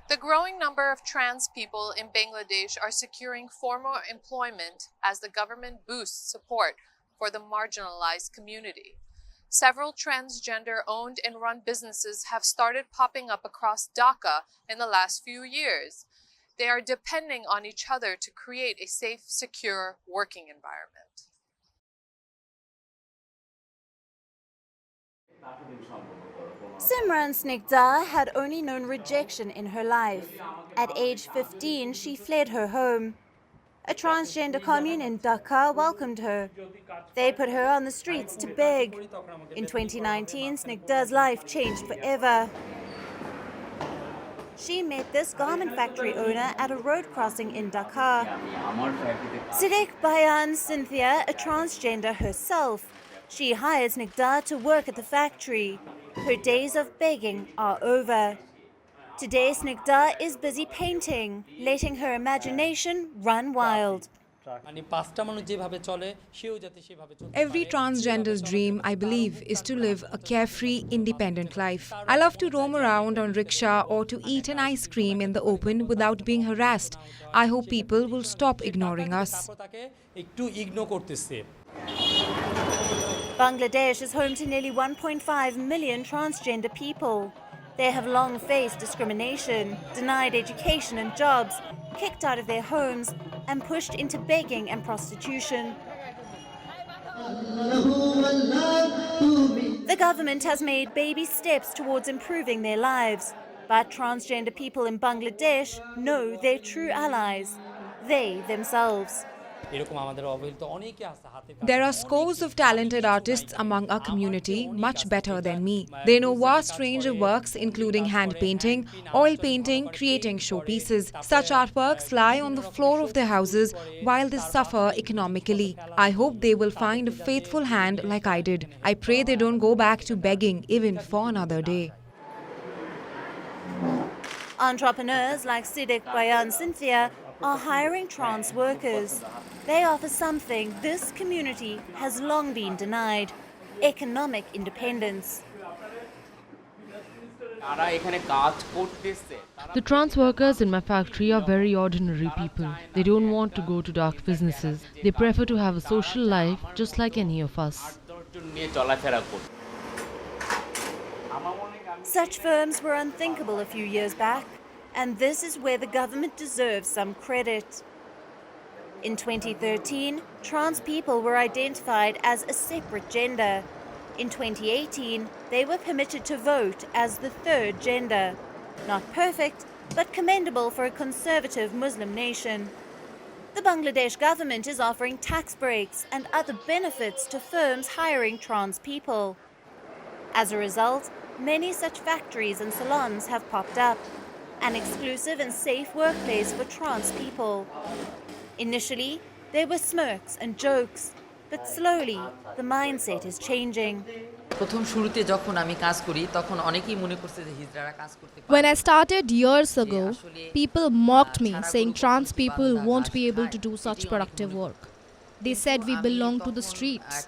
The growing number of trans people in Bangladesh are securing formal employment as the government boosts support for the marginalized community. Several transgender-owned and run businesses have started popping up across Dhaka in the last few years. They are depending on each other to create a safe, secure working environment. Simran Snigdha had only known rejection in her life. At age 15, she fled her home. A transgender commune in Dhaka welcomed her. They put her on the streets to beg. In 2019, Snigdha's life changed forever. She met this garment factory owner at a road crossing in Dhaka. Siddiq Bayan Cynthia, a transgender herself. She hired Snigdha to work at the factory. Her days of begging are over. Today, Snigdha is busy painting, letting her imagination run wild. Every transgender's dream, I believe, is to live a carefree, independent life. I love to roam around on rickshaw or to eat an ice cream in the open without being harassed. I hope people will stop ignoring us. Bangladesh is home to nearly 1.5 million transgender people. They have long faced discrimination, denied education and jobs, kicked out of their homes, and pushed into begging and prostitution. The government has made baby steps towards improving their lives, but transgender people in Bangladesh know their true allies, they themselves. There are scores of talented artists among our community, much better than me. They know vast range of works, including hand painting, oil painting, creating showpieces. Such artworks lie on the floor of their houses while they suffer economically. I hope they will find a faithful hand like I did. I pray they don't go back to begging even for another day. Entrepreneurs like Siddiq Bayan Cynthia are hiring trans workers. They offer something this community has long been denied: economic independence. The trans workers in my factory are very ordinary people. They don't want to go to dark businesses. They prefer to have a social life just like any of us. Such firms were unthinkable a few years back, and this is where the government deserves some credit. In 2013, trans people were identified as a separate gender. In 2018, they were permitted to vote as the third gender. Not perfect, but commendable for a conservative Muslim nation. The Bangladesh government is offering tax breaks and other benefits to firms hiring trans people. As a result, many such factories and salons have popped up, an exclusive and safe workplace for trans people. Initially, there were smirks and jokes, but slowly the mindset is changing. When I started years ago, people mocked me, saying trans people won't be able to do such productive work. They said we belong to the streets.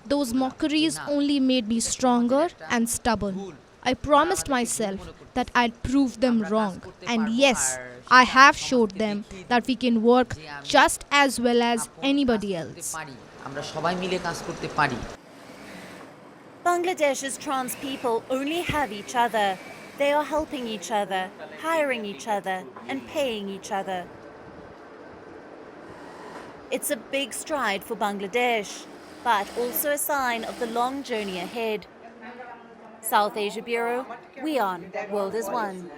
Those mockeries only made me stronger and stubborn. I promised myself that I'd prove them wrong. And yes, I have showed them that we can work just as well as anybody else. Bangladesh's trans people only have each other. They are helping each other, hiring each other, and paying each other. It's a big stride for Bangladesh, but also a sign of the long journey ahead. South Asia Bureau, WION World is One.